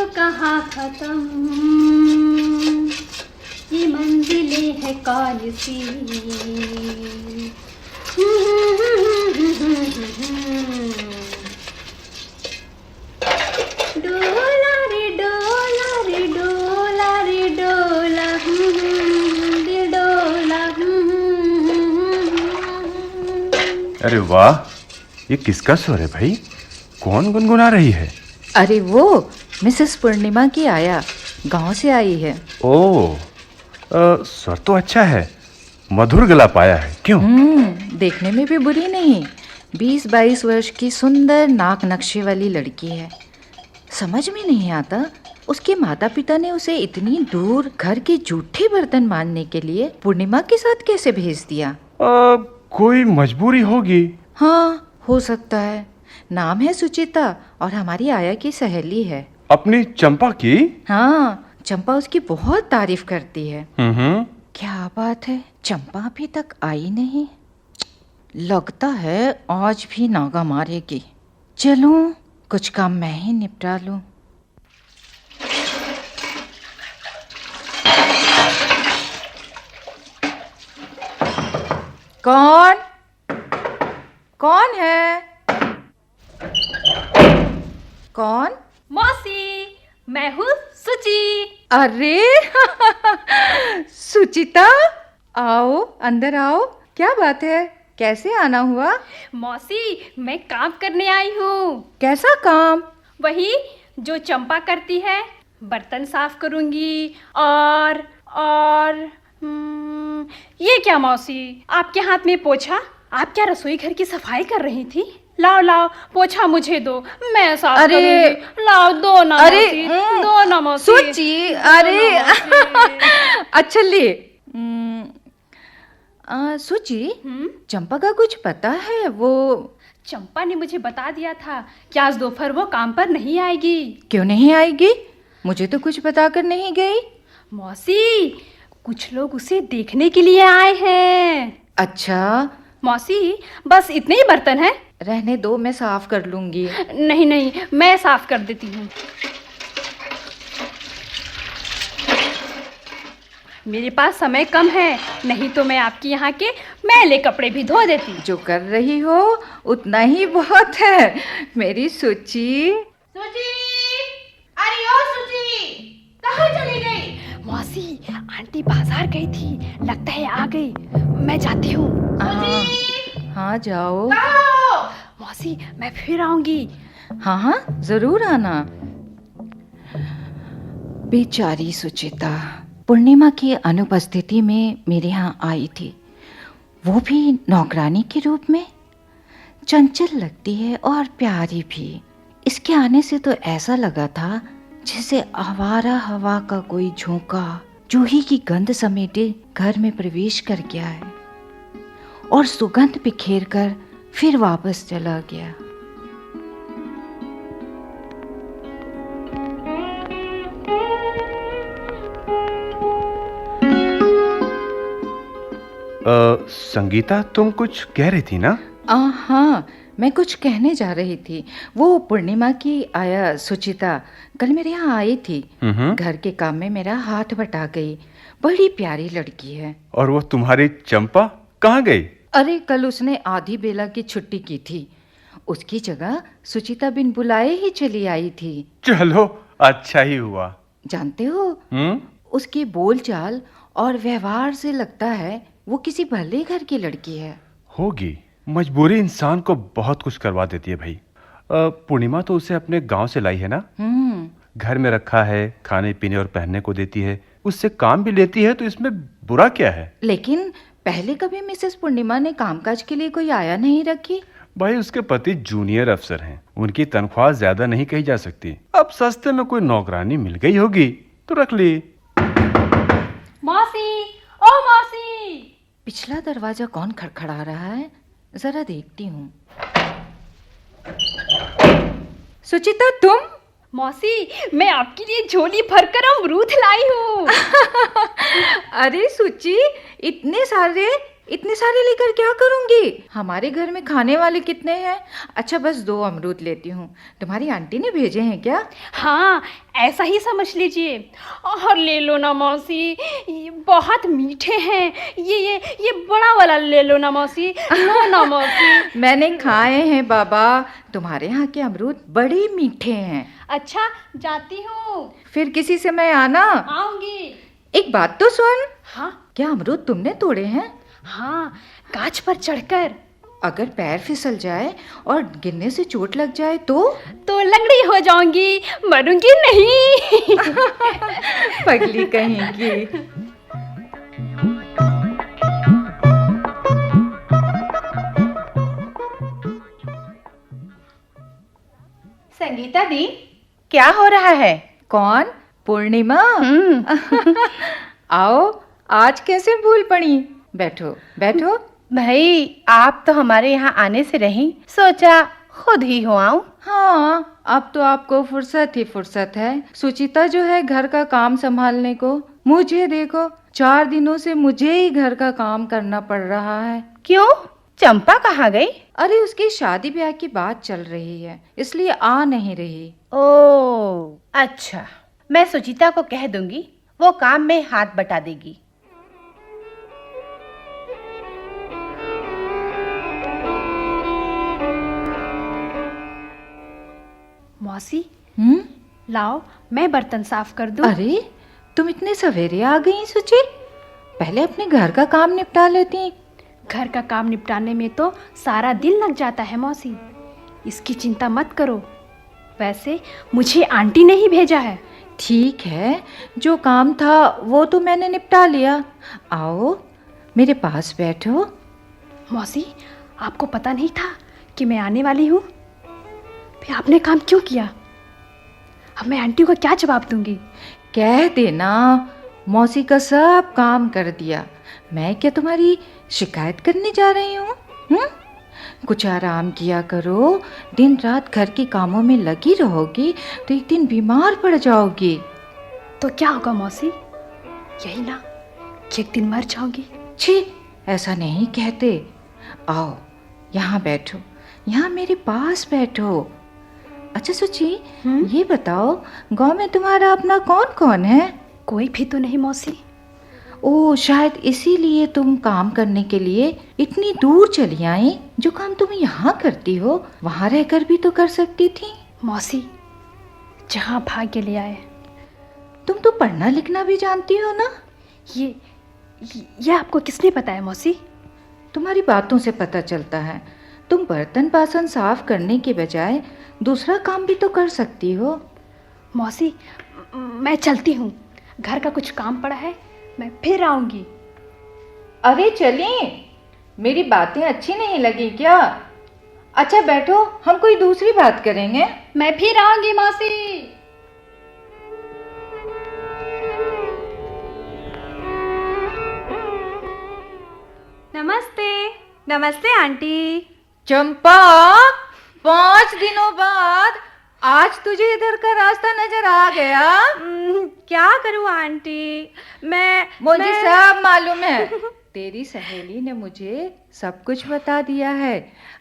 कहाँ खत्म, ये मंजिलें है कौन सी। डोला रे डोला रे डोला रे डोला, दिल डोला। अरे वाह, ये किसका स्वर है भाई? कौन गुनगुना रही है? अरे वो मिसेस पूर्णिमा की आया, गांव से आई है। ओह, स्वर तो अच्छा है, मधुर गला पाया है। क्यों? देखने में भी बुरी नहीं। 20-22 वर्ष की सुंदर नाक नक्शे वाली लड़की है। समझ में नहीं आता उसके माता पिता ने उसे इतनी दूर घर के जूठे बर्तन मांजने के लिए पूर्णिमा के साथ कैसे भेज दिया। कोई मजबूरी होगी। हाँ, हो सकता है। नाम है सुचिता और हमारी आया की सहेली है। अपनी चंपा की? हाँ, चंपा उसकी बहुत तारीफ करती है। क्या बात है, चंपा अभी तक आई नहीं। लगता है आज भी नागा मारेगी। चलूं, कुछ काम मैं ही निपटा लूं। कौन कौन है? कौन? मौसी, मैं हूँ सुची। अरे सुचिता, आओ अंदर आओ। क्या बात है, कैसे आना हुआ? मौसी, मैं काम करने आई हूँ। कैसा काम? वही जो चंपा करती है। बर्तन साफ करूँगी और ये क्या मौसी, आपके हाथ में पोछा? आप क्या रसोई घर की सफाई कर रही थी? लाओ लाओ, पोछा मुझे दो, मैं साफ करूँगी। लाओ, दो ना मौसी, दो ना मौसी। सुची, अरे अच्छा ले। सुची, चंपा का कुछ पता है? वो चंपा ने मुझे बता दिया था कि आज दोपहर वो काम पर नहीं आएगी। क्यों नहीं आएगी? मुझे तो कुछ बताकर नहीं गई। मौसी, कुछ लोग उसे देखने के लिए आए हैं। अच्छा मौसी, बस इतने ही बर्तन हैं? रहने दो, मैं साफ कर लूंगी। नहीं नहीं, मैं साफ कर देती हूँ। मेरे पास समय कम है, नहीं तो मैं आपके यहाँ के मैले कपड़े भी धो देती। जो कर रही हो उतना ही बहुत है मेरी सुची। सुची, अरे ओ सुची, कहाँ चली गई? मौसी, आंटी बाजार गई थी, लगता है आ गई। मैं जाती हूँ। हाँ जाओ। मौसी, मैं फिर आऊंगी। हाँ हाँ, जरूर आना। बेचारी सुचिता पूर्णिमा की अनुपस्थिति में मेरे यहाँ आई थी, वो भी नौकरानी के रूप में। चंचल लगती है और प्यारी भी। इसके आने से तो ऐसा लगा था जैसे आवारा हवा का कोई झोंका जूही की गंध समेटे घर में प्रवेश कर गया है और सुगंध बिखेर कर फिर वापस चला गया। संगीता, तुम कुछ कह रही थी ना? हाँ, मैं कुछ कहने जा रही थी। वो पूर्णिमा की आया सुचिता कल मेरे यहाँ आई थी। घर के काम में मेरा हाथ बटा गई। बड़ी प्यारी लड़की है। और वो तुम्हारी चंपा कहाँ गई? अरे कल उसने आधी बेला की छुट्टी की थी। उसकी जगह सुचिता बिन बुलाए ही चली आई थी। चलो, अच्छा ही हुआ। जानते हो, उसकी बोलचाल और व्यवहार से लगता है वो किसी भले घर की लड़की है। होगी। मजबूरी इंसान को बहुत कुछ करवा देती है भाई। पूर्णिमा तो उसे अपने गांव से लाई है ना? घर में रखा है, खाने पीने और पहनने को देती है, उससे काम भी लेती है, तो इसमें बुरा क्या है? लेकिन पहले कभी मिसेस पूर्णिमा ने कामकाज के लिए कोई आया नहीं रखी। भाई, उसके पति जूनियर अफसर हैं, उनकी तनख्वाह ज्यादा नहीं कही जा सकती। अब सस्ते में कोई नौकरानी मिल गई होगी तो रख ली। मौसी, ओ मौसी। पिछला दरवाजा कौन खड़खड़ा रहा है, जरा देखती हूँ। सुचिता, तुम? मौसी, मैं आपके लिए झोली भरकर अमरूद लाई हूँ। अरे सुची, इतने सारे इतने सारे लेकर क्या करूंगी? हमारे घर में खाने वाले कितने हैं? अच्छा बस 2 अमरूद लेती हूँ। तुम्हारी आंटी ने भेजे हैं क्या? हाँ, ऐसा ही समझ लीजिए। और ले लो ना मौसी, ये बहुत मीठे हैं। ये बड़ा वाला ले लो ना मौसी, लो ना मौसी। मैंने खाए हैं बाबा, तुम्हारे यहाँ के अमरूद बड़े मीठे हैं। अच्छा, जाती हूँ। फिर किसी समय आना। आऊंगी। एक बात तो सुन, हाँ क्या अमरूद तुमने तोड़े हैं? हाँ, गाछ पर चढ़कर। अगर पैर फिसल जाए और गिरने से चोट लग जाए तो लंगड़ी हो जाऊंगी, मरूंगी नहीं। पगली कहेंगी। संगीता दी, क्या हो रहा है? कौन? पूर्णिमा? आओ, आज कैसे भूल पड़ी? बैठो बैठो। भाई, आप तो हमारे यहाँ आने से रही, सोचा खुद ही हो आऊं। हाँ, अब तो आपको फुर्सत ही फुर्सत है। सुचिता जो है घर का काम संभालने को, मुझे देखो 4 दिनों से मुझे ही घर का काम करना पड़ रहा है। क्यों? चंपा कहाँ गई? अरे उसकी शादी ब्याह की बात चल रही है, इसलिए आ नहीं रही। ओह, अच्छा, मैं सुचिता को कह दूंगी, वो काम में हाथ बटा देगी। मौसी, हम्म? लाओ मैं बर्तन साफ कर दूं। अरे तुम इतने सवेरे आ गई सुचि? पहले अपने घर का काम निपटा लेती। घर का काम निपटाने में तो सारा दिन लग जाता है मौसी, इसकी चिंता मत करो। वैसे मुझे आंटी ने ही भेजा है। ठीक है, जो काम था वो तो मैंने निपटा लिया। आओ मेरे पास बैठो। मौसी, आपको पता नहीं था कि मैं आने वाली हूँ? फिर आपने काम क्यों किया? अब मैं आंटी को क्या जवाब दूंगी? कह देना मौसी का सब काम कर दिया। मैं क्या तुम्हारी शिकायत करने जा रही हूँ? कुछ आराम किया करो। दिन रात घर के कामों में लगी रहोगी तो एक दिन बीमार पड़ जाओगी। तो क्या होगा मौसी? यही ना कि एक दिन मर जाऊंगी। छी, ऐसा नहीं कहते। आओ यहाँ बैठो, यहाँ मेरे पास बैठो। अच्छा सुची, ये बताओ गांव में तुम्हारा अपना कौन कौन है? कोई भी तो नहीं मौसी। ओ, शायद इसीलिए तुम काम करने के लिए इतनी दूर चली आई। जो काम तुम यहाँ करती हो वहाँ रहकर भी तो कर सकती थी। मौसी, जहाँ भाग्य ले आए। तुम तो पढ़ना लिखना भी जानती हो ना? ये आपको किसने बताया मौसी? तुम्हारी बातों से पता चलता है। तुम बर्तन बासन साफ करने के बजाय दूसरा काम भी तो कर सकती हो। मौसी, मैं चलती हूँ, घर का कुछ काम पड़ा है, मैं फिर आऊंगी। अरे चलिए, मेरी बातें अच्छी नहीं लगी क्या? अच्छा बैठो, हम कोई दूसरी बात करेंगे। मैं फिर आऊंगी मौसी। नमस्ते। नमस्ते आंटी। चंपा, 5 दिनों बाद आज तुझे इधर का रास्ता नजर आ गया। क्या करूँ आंटी, मुझे सब मालूम है। तेरी सहेली ने मुझे सब कुछ बता दिया है।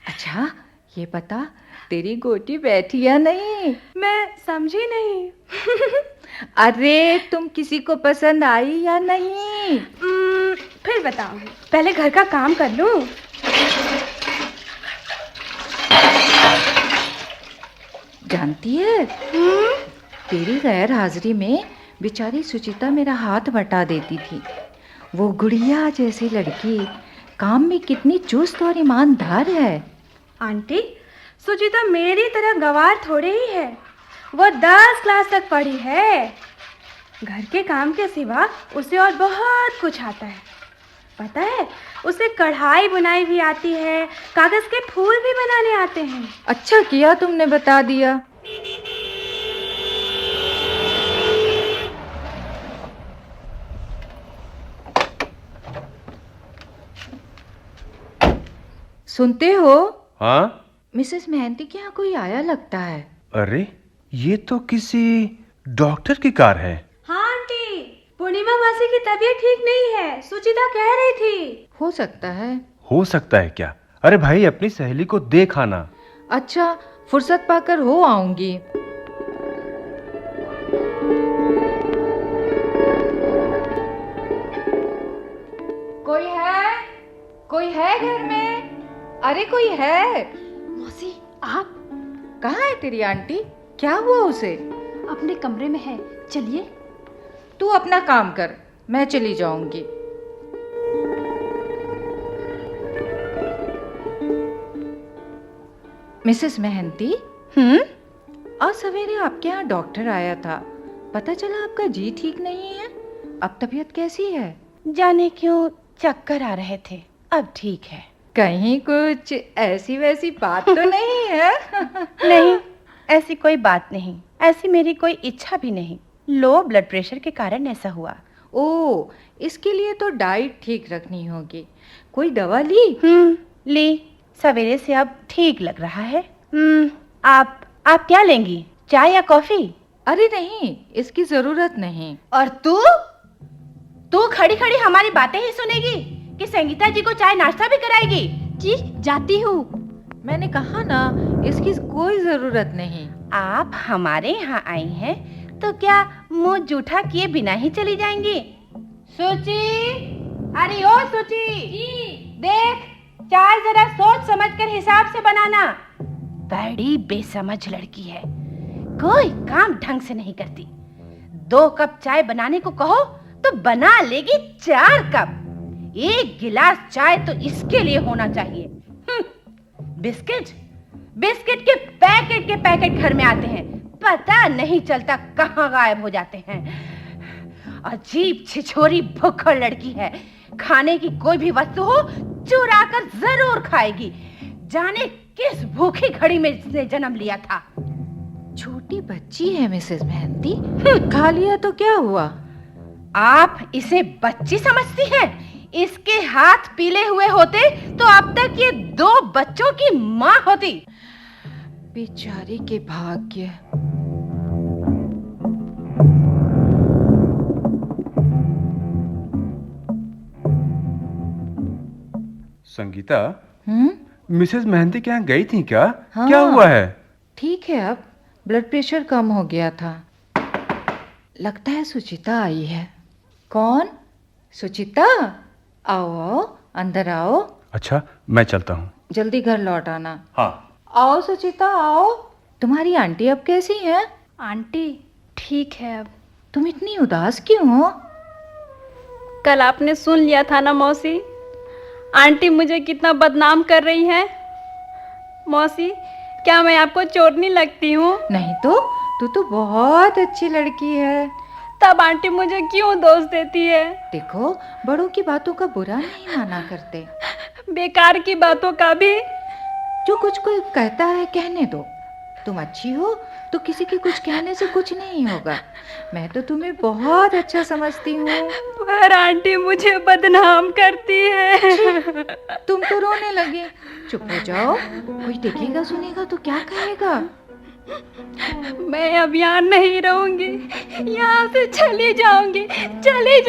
अच्छा ये बता, तेरी गोटी बैठी या नहीं? मैं समझी नहीं। अरे तुम किसी को पसंद आई या नहीं? फिर बताऊंगी, पहले घर का काम कर लूं। जानती है, तेरी गैर हाजिरी में बेचारी सुचिता मेरा हाथ बटा देती थी। वो गुड़िया जैसी लड़की काम में कितनी चुस्त और ईमानदार है। आंटी, सुचिता मेरी तरह गंवार थोड़ी ही है। वो 10 क्लास तक पढ़ी है। घर के काम के सिवा उसे और बहुत कुछ आता है। पता है, उसे कढ़ाई बुनाई भी आती है, कागज के फूल भी बनाने आते हैं। अच्छा किया तुमने बता दिया। सुनते हो? हाँ? मिसेस मेहंती के यहाँ कोई आया लगता है। अरे ये तो किसी डॉक्टर की कार है। हाँ आंटी, पूर्णिमा मासी की तबीयत ठीक नहीं है, सुचिता कह रही थी। हो सकता है। हो सकता है क्या? अरे भाई, अपनी सहेली को देख आना। अच्छा, फुर्सत पाकर हो आऊंगी। कोई है? कोई है घर में? अरे कोई है? मौसी, आप कहाँ है तेरी आंटी? क्या हुआ उसे? अपने कमरे में है, चलिए। तू अपना काम कर, मैं चली जाऊंगी। मिसेस मेहंती, आज सवेरे आपके यहाँ डॉक्टर आया था। पता चला आपका जी ठीक नहीं है। अब तबीयत कैसी है? जाने क्यों चक्कर आ रहे थे, अब ठीक है। कहीं कुछ ऐसी वैसी बात तो नहीं है? नहीं, ऐसी कोई बात नहीं, ऐसी मेरी कोई इच्छा भी नहीं। लो ब्लड प्रेशर के कारण ऐसा हुआ। ओ, इसके लिए तो डाइट ठीक रखनी होगी। कोई दवा ली? ली, सवेरे से अब ठीक लग रहा है। आप क्या लेंगी, चाय या कॉफी? अरे नहीं, इसकी जरूरत नहीं। और तू खड़ी खड़ी हमारी बातें ही सुनेगी कि संगीता जी को चाय नाश्ता भी कराएगी? जी, जाती हूँ। मैंने कहा ना, इसकी कोई जरूरत नहीं। आप हमारे यहाँ आई हैं तो क्या मुंह जूठा किए बिना ही चली जाएंगी? सुची, अरे ओ सुची, देख, चाय जरा सोच समझकर हिसाब से बनाना। बड़ी बेसमझ लड़की है, कोई काम ढंग से नहीं करती। 2 कप चाय बनाने को कहो तो बना लेगी 4 कप। 1 गिलास चाय तो इसके लिए होना चाहिए। बिस्किट के पैकेट घर में आते हैं, पता नहीं चलता कहाँ गायब हो जाते हैं। अजीब छिछोरी भुक्खड़ लड़की है, खाने की कोई भी वस्तु हो चुरा कर जरूर खाएगी। जाने किस भूखी घड़ी में इसने जन्म लिया था। छोटी बच्ची है मिसेस मेहंती, खा लिया तो क्या हुआ? आप इसे बच्ची समझती हैं? इसके हाथ पीले हुए होते तो अब तक ये 2 बच्चों की माँ होती। बेचारी के भाग्य। संगीता, मिसेस मेहंती के यहाँ गई थी क्या? हाँ। क्या हुआ है? ठीक है, अब ब्लड प्रेशर कम हो गया था। लगता है सुचिता आई है। कौन? सुचिता, आओ आओ, अंदर आओ। अच्छा, मैं चलता हूँ। जल्दी घर लौट आना। हाँ। आओ सुचिता, आओ। तुम्हारी आंटी अब कैसी है? आंटी ठीक है अब। तुम इतनी उदास क्यों हो? कल आपने सुन लिया था ना मौसी, आंटी मुझे कितना बदनाम कर रही है। मौसी, क्या मैं आपको चोरनी लगती हूँ? नहीं तो, तू तो बहुत अच्छी लड़की है। तब आंटी मुझे क्यों दोष देती है? देखो, बड़ों की बातों का बुरा नहीं माना करते। बेकार की बातों का भी। जो कुछ कोई कहता है कहने दो। तुम अच्छी हो तो किसी के कुछ कहने से कुछ नहीं होगा। मैं तो तुम्हें बहुत अच्छा समझती हूँ। पर आंटी मुझे बदनाम करती है। तुम तो रोने लगे। चुप हो जाओ, कोई देखेगा सुनेगा तो क्या कहेगा? मैं अब यहाँ नहीं रहूंगी, यहाँ से चली जाऊंगी। मैंने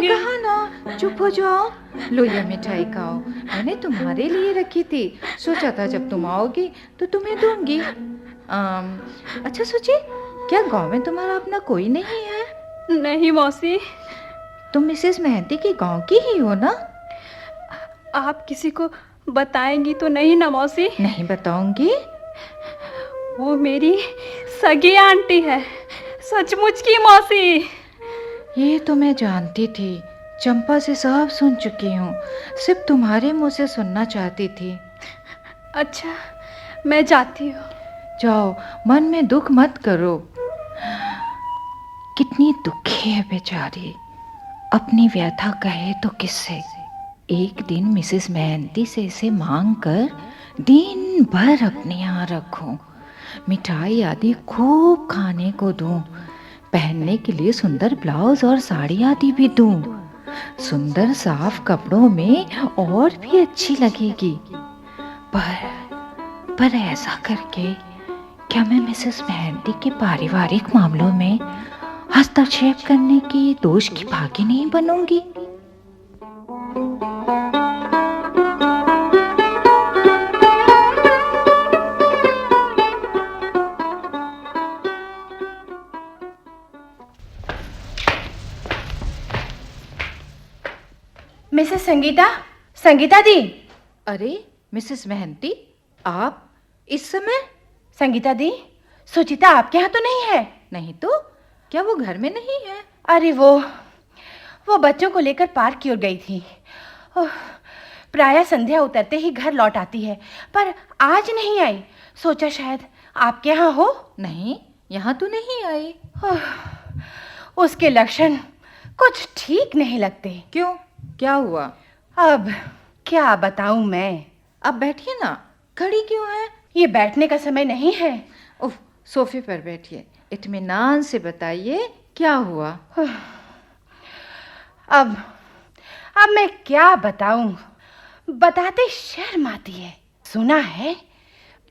कहा ना, चुप हो जाओ। लो ये मिठाई खाओ, मैंने तुम्हारे लिए रखी थी। सोचा था जब तुम आओगी तो तुम्हें दूंगी। अच्छा सोची, क्या गांव में तुम्हारा अपना कोई नहीं है? नहीं मौसी। तुम मिसेस मेहंती के गांव की ही हो ना? आप किसी को बताएंगी तो नहीं ना मौसी? नहीं बताऊंगी। वो मेरी सगी आंटी है, सचमुच की मौसी। ये तो मैं जानती थी, चंपा से सब सुन चुकी हूँ। सिर्फ तुम्हारे मुंह से सुनना चाहती थी। अच्छा, मैं जाती हूँ। जाओ, मन में दुख मत करो। कितनी दुखी है बेचारी, अपनी व्यथा कहे तो किससे। एक दिन मिसेस मेहंती से इसे मांग कर दिन भर अपने यहाँ रखूं, मिठाई आदि खूब खाने को दूं, पहनने के लिए सुंदर ब्लाउज और साड़ी आदि भी दूं, सुंदर साफ कपड़ों में और भी अच्छी लगेगी। पर ऐसा करके क्या मैं मिसेस मेहंती के पारिवारिक मामलों में हस्तक्षेप करने की दोष की भागी नहीं बनूंगी। मिसेस संगीता, संगीता दी। अरे मिसेस महंती, आप इस समय? संगीता दी, सुचिता आपके यहाँ तो नहीं है? नहीं तो क्या वो घर में नहीं है? अरे वो बच्चों को लेकर पार्क की ओर गई थी। प्रायः संध्या उतरते ही घर लौट आती है, पर आज नहीं आई। सोचा शायद आपके यहाँ हो। नहीं, यहाँ तो नहीं आई। उसके लक्षण कुछ ठीक नहीं लगते। क्यों, क्या हुआ? अब क्या बताऊं मैं। अब बैठिए ना, खड़ी क्यों है? ये बैठने का समय नहीं है। उफ, सोफे पर बैठिए, इत्मीनान से बताइए क्या हुआ। अब मैं क्या बताऊं, बताते शर्म आती है। सुना है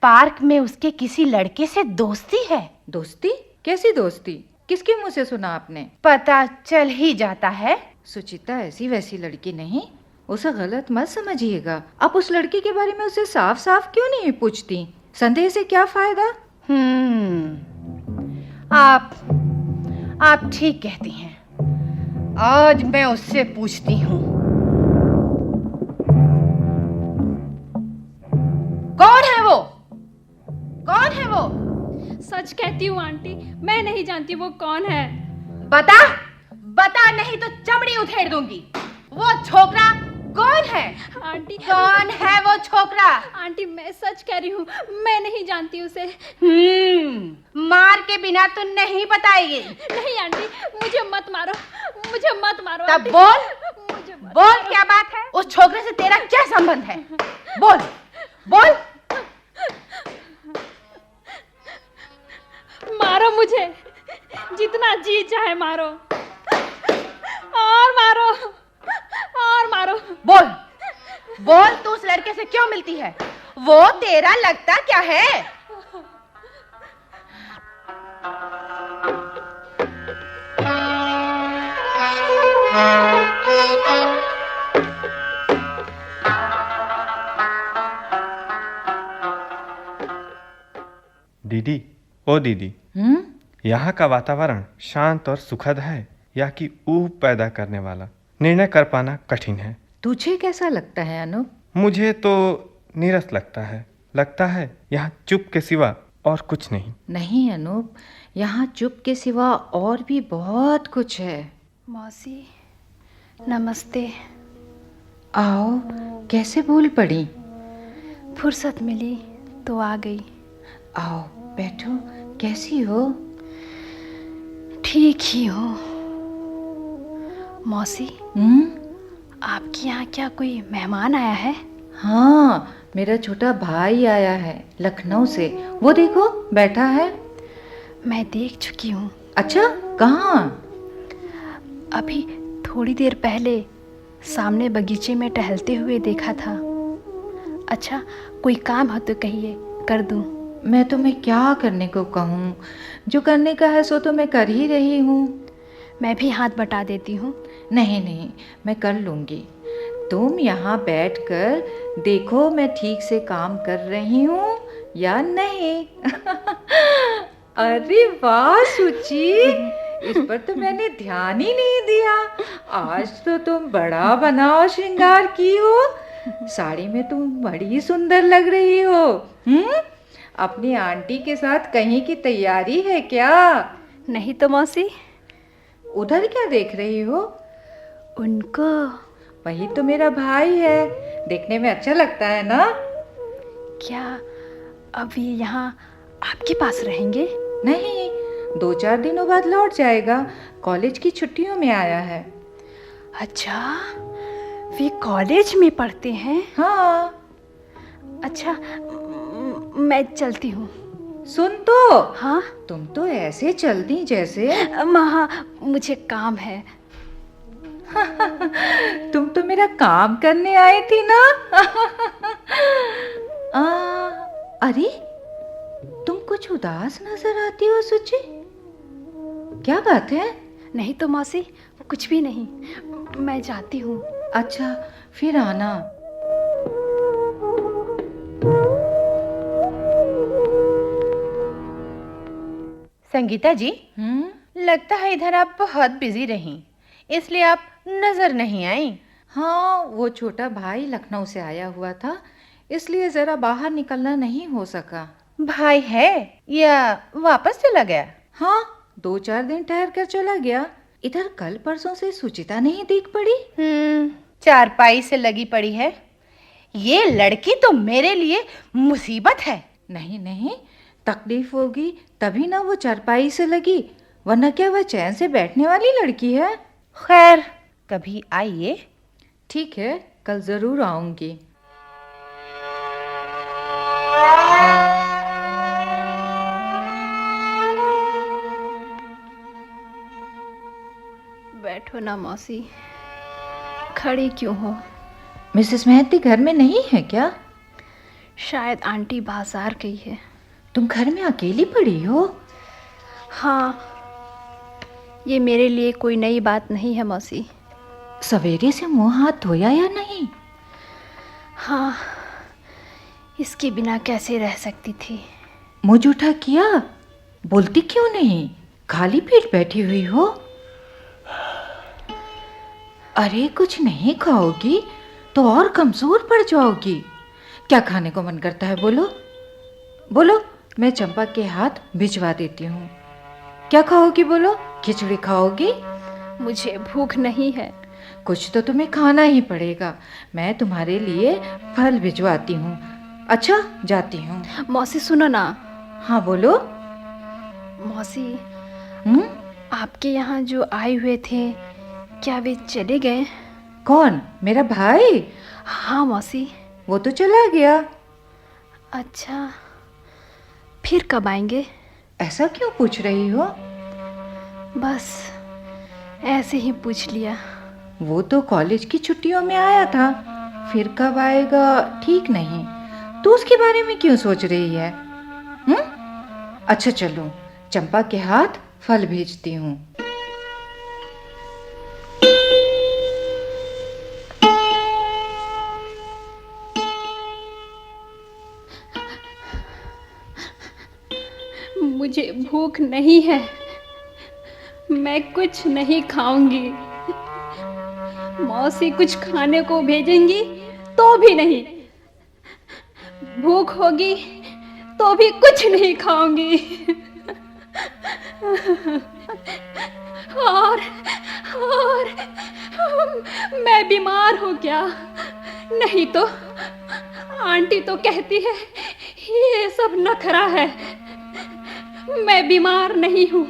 पार्क में उसके किसी लड़के से दोस्ती है। दोस्ती? कैसी दोस्ती? किसके मुंह से सुना आपने? पता चल ही जाता है। सुचिता ऐसी वैसी लड़की नहीं, उसे गलत मत समझिएगा। आप उस लड़की के बारे में उसे साफ साफ क्यों नहीं पूछती? संदेह से क्या फायदा? आप ठीक कहती हैं। आज मैं उससे पूछती हूँ। कौन है वो? कौन है वो? सच कहती हूँ आंटी, मैं नहीं जानती वो कौन है। बता नहीं तो चमड़ी उधेड़ दूंगी। वो छोकरा कौन है? आंटी, कौन है वो छोकरा? आंटी मैं सच कह रही हूँ, मैं नहीं जानती उसे। मार के बिना तो नहीं बताएगी। नहीं आंटी, मुझे मत मारो, मुझे मत मारो। तब आंटी, बोल, मुझे मत बोल मारो। क्या बात है? उस छोकरे से तेरा क्या संबंध है? बोल। मारो मुझे, जितना जी चाहे मारो, और मारो, और मारो। बोल तू उस लड़के से क्यों मिलती है? वो तेरा लगता क्या है? दीदी, ओ दीदी, यहाँ का वातावरण शांत और सुखद है या कि ऊब पैदा करने वाला? निर्णय कर पाना कठिन है। तुझे कैसा लगता है अनूप? मुझे तो नीरस लगता है यहाँ चुप के सिवा और कुछ नहीं। नहीं अनूप, यहाँ चुप के सिवा और भी बहुत कुछ है। मौसी, नमस्ते। आओ, कैसे भूल पड़ी? फुर्सत मिली तो आ गई। आओ बैठो, कैसी हो? ठीक ही हो। मौसी, आपके यहाँ क्या कोई मेहमान आया है? हाँ, मेरा छोटा भाई आया है लखनऊ से। वो देखो बैठा है। मैं देख चुकी हूँ। अच्छा, कहाँ? अभी थोड़ी देर पहले सामने बगीचे में टहलते हुए देखा था। अच्छा, कोई काम हो तो कहिए, कर दूँ। मैं तुम्हें क्या करने को कहूँ? जो करने का है सो तो मैं कर ही रही हूँ। मैं भी हाथ बटा देती हूँ। नहीं, मैं कर लूँगी। तुम यहाँ बैठकर देखो मैं ठीक से काम कर रही हूँ या नहीं। अरे वाह सुची, इस पर तो मैंने ध्यान ही नहीं दिया। आज तो तुम बड़ा बनाओ श्रृंगार की हो। साड़ी में तुम बड़ी सुंदर लग रही हो। अपनी आंटी के साथ कहीं की तैयारी है क्या? नहीं तो मौसी। उधर क्या देख रही हो? उनको। वही तो मेरा भाई है, देखने में अच्छा लगता है ना? क्या अब ये यहाँ आपके पास रहेंगे? नहीं, 2-4 दिनों बाद लौट जाएगा। कॉलेज की छुट्टियों में आया है। अच्छा, वे कॉलेज में पढ़ते हैं? हाँ। अच्छा, मैं चलती हूँ। सुन तो। हाँ? तुम तो ऐसे चलती जैसे। हाँ, मुझे काम है। तुम तो मेरा काम करने आई थी ना? अरे, तुम कुछ उदास नजर आती हो सुची। क्या बात है? नहीं तो मौसी, कुछ भी नहीं, मैं जाती हूँ। अच्छा, फिर आना। संगीता जी, लगता है इधर आप बहुत बिजी रहीं, इसलिए आप नजर नहीं आई। हाँ, वो छोटा भाई लखनऊ से आया हुआ था, इसलिए जरा बाहर निकलना नहीं हो सका। भाई है या वापस चला गया? हाँ, 2-4 दिन ठहर कर चला गया। इधर कल परसों से सुचिता नहीं दिख पड़ी। चारपाई से लगी पड़ी है। ये लड़की तो मेरे लिए मुसीबत है। नहीं नहीं, तकलीफ होगी तभी ना वो चारपाई से लगी, वरना क्या वह चैन से बैठने वाली लड़की है? खैर, कभी आइए। ठीक है, कल जरूर आऊंगी। बैठो ना मौसी, खड़ी क्यों हो? मिसेस मेहती घर में नहीं है क्या? शायद आंटी बाजार गई है। तुम घर में अकेली पड़ी हो? हाँ, ये मेरे लिए कोई नई बात नहीं है मौसी। सवेरे से मुंह हाथ धोया या नहीं? हाँ, इसके बिना कैसे रह सकती थी। मुंह जूठा किया? बोलती क्यों नहीं? खाली पेट बैठी हुई हो? अरे कुछ नहीं खाओगी तो और कमजोर पड़ जाओगी। क्या खाने को मन करता है, बोलो बोलो, मैं चंपा के हाथ भिजवा देती हूँ। क्या खाओगी बोलो? खिचड़ी खाओगी? मुझे भूख नहीं है। कुछ तो तुम्हें खाना ही पड़ेगा। मैं तुम्हारे लिए फल भिजवाती हूँ। अच्छा, जाती हूँ। मौसी सुनो ना। हाँ बोलो। मौसी, आपके यहाँ जो आए हुए थे, क्या वे चले गए? कौन? मेरा भाई? हाँ मौसी। वो तो चला गया। अच्छा, फिर कब आएंगे? ऐसा क्यों पूछ रही हो? बस ऐसे ही पूछ लिया। वो तो कॉलेज की छुट्टियों में आया था, फिर कब आएगा ठीक नहीं। तू उसके बारे में क्यों सोच रही है? अच्छा चलो, चंपा के हाथ फल भेजती हूँ। मुझे भूख नहीं है, मैं कुछ नहीं खाऊंगी। मौसी कुछ खाने को भेजेंगी तो भी नहीं, भूख होगी तो भी कुछ नहीं खाऊंगी। और मैं बीमार हूँ क्या? नहीं तो आंटी तो कहती है ये सब नखरा है। मैं बीमार नहीं हूँ,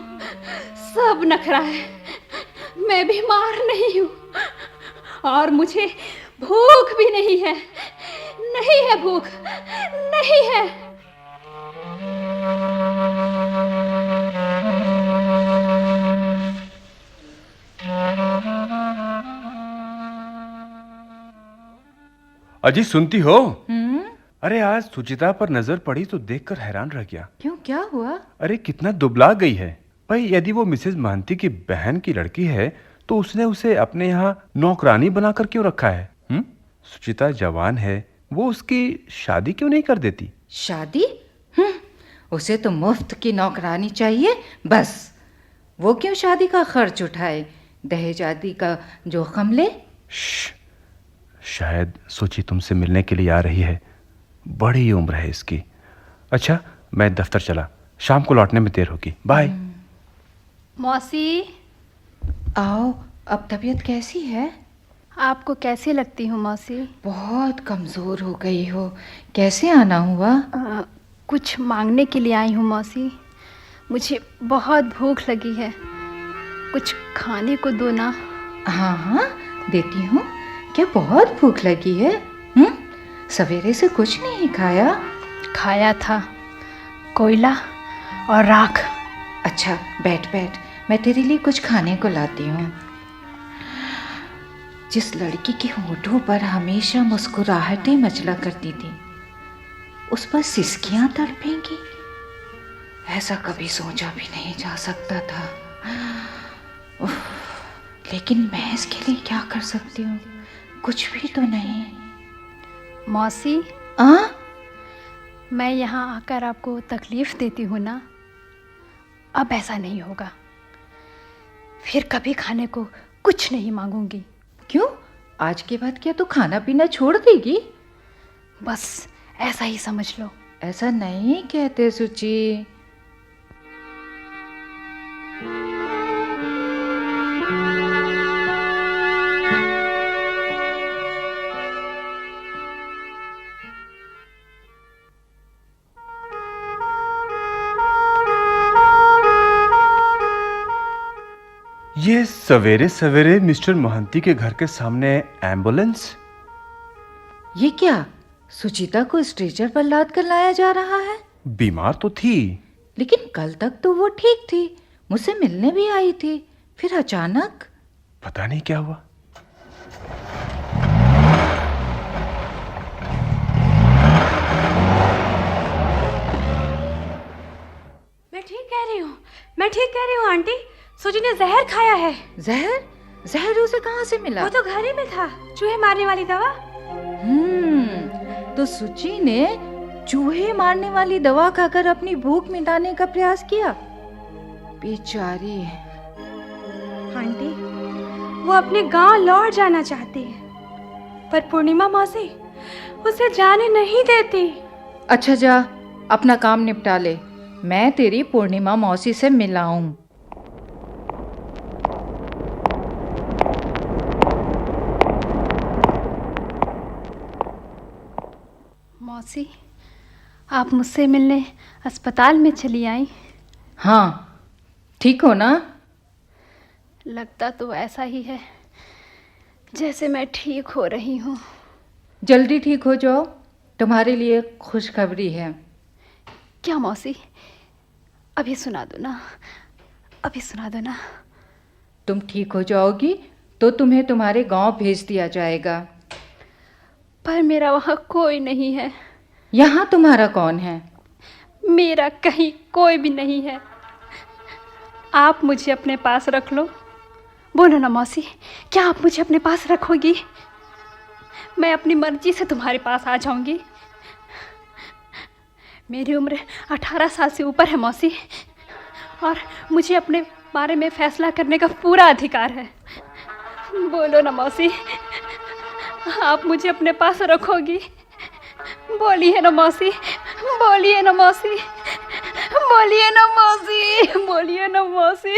सब नखरा है। मैं बीमार नहीं हूँ और मुझे भूख भी नहीं है। नहीं है भूख, नहीं है। अजी सुनती हो? अरे आज सुचिता पर नजर पड़ी तो देखकर हैरान रह गया। क्यों, क्या हुआ? अरे कितना दुबला गई है भाई। यदि वो मिसेस महंती की बहन की लड़की है तो उसने उसे अपने यहाँ नौकरानी बनाकर क्यों रखा है? सुचिता जवान है, वो उसकी शादी क्यों नहीं कर देती? शादी? उसे तो मुफ्त की नौकरानी चाहिए बस। वो क्यों शादी का खर्च उठाए, दहेज आदि का जोखम ले? शायद सोची तुमसे मिलने के लिए आ रही है, बड़ी उम्र है इसकी। अच्छा, मैं दफ्तर चला, शाम को लौटने में देर होगी। बाय। मौसी, आओ। अब तबीयत कैसी है? आपको कैसी लगती हूँ मौसी? बहुत कमज़ोर हो गई हो। कैसे आना हुआ? कुछ मांगने के लिए आई हूँ मौसी। मुझे बहुत भूख लगी है, कुछ खाने को दो ना। हाँ हाँ, देती हूँ। क्या बहुत भूख लगी है? सवेरे से कुछ नहीं खाया? खाया था, कोयला और राख। अच्छा बैठ बैठ, मैं तेरे लिए कुछ खाने को लाती हूँ। जिस लड़की के होठों पर हमेशा मुस्कुराहटें मचला करती थी, उस पर सिसकियाँ तड़पेंगी, ऐसा कभी सोचा भी नहीं जा सकता था। लेकिन मैं इसके लिए क्या कर सकती हूँ? कुछ भी तो नहीं। मौसी, आ? मैं यहाँ आकर आपको तकलीफ़ देती हूँ ना? अब ऐसा नहीं होगा। फिर कभी खाने को कुछ नहीं मांगूंगी। क्यों? आज के बाद क्या तू खाना पीना छोड़ देगी? बस ऐसा ही समझ लो। ऐसा नहीं कहते सुची। ये सवेरे सवेरे मिस्टर मोहंती के घर के सामने एम्बुलेंस। ये क्या? सुचिता को स्ट्रेचर पर लाद कर लाया जा रहा है? बीमार तो थी। लेकिन कल तक तो वो ठीक थी, मुझसे मिलने भी आई थी। फिर अचानक पता नहीं क्या हुआ। मैं ठीक कह रही हूँ आंटी। सुजी ने जहर खाया है। जहर? जहर उसे कहाँ से मिला? वो तो घर ही में था। चूहे मारने वाली दवा। तो सुची ने चूहे मारने वाली दवा खाकर अपनी भूख मिटाने का प्रयास किया। बेचारी। आंटी, वो अपने गांव लौट जाना चाहती है, पर पूर्णिमा मौसी उसे जाने नहीं देती। अच्छा जा, अपना काम निपटा ले। मैं तेरी पूर्णिमा मौसी से मिलाऊं। मौसी, आप मुझसे मिलने अस्पताल में चली आई? हाँ, ठीक हो ना? लगता तो ऐसा ही है जैसे मैं ठीक हो रही हूँ। जल्दी ठीक हो जाओ। तुम्हारे लिए खुशखबरी है। क्या मौसी? अभी सुना दो ना, अभी सुना दो ना। तुम ठीक हो जाओगी तो तुम्हें तुम्हारे गांव भेज दिया जाएगा। पर मेरा वहाँ कोई नहीं है। यहाँ तुम्हारा कौन है? मेरा कहीं कोई भी नहीं है। आप मुझे अपने पास रख लो। बोलो ना मौसी, क्या आप मुझे अपने पास रखोगी? मैं अपनी मर्जी से तुम्हारे पास आ जाऊंगी। मेरी उम्र 18 साल से ऊपर है मौसी, और मुझे अपने बारे में फैसला करने का पूरा अधिकार है। बोलो ना मौसी, आप मुझे अपने पास रखोगी? बोलिए ना मौसी, बोलिए ना मौसी, बोलिए ना मौसी, बोलिए ना मौसी।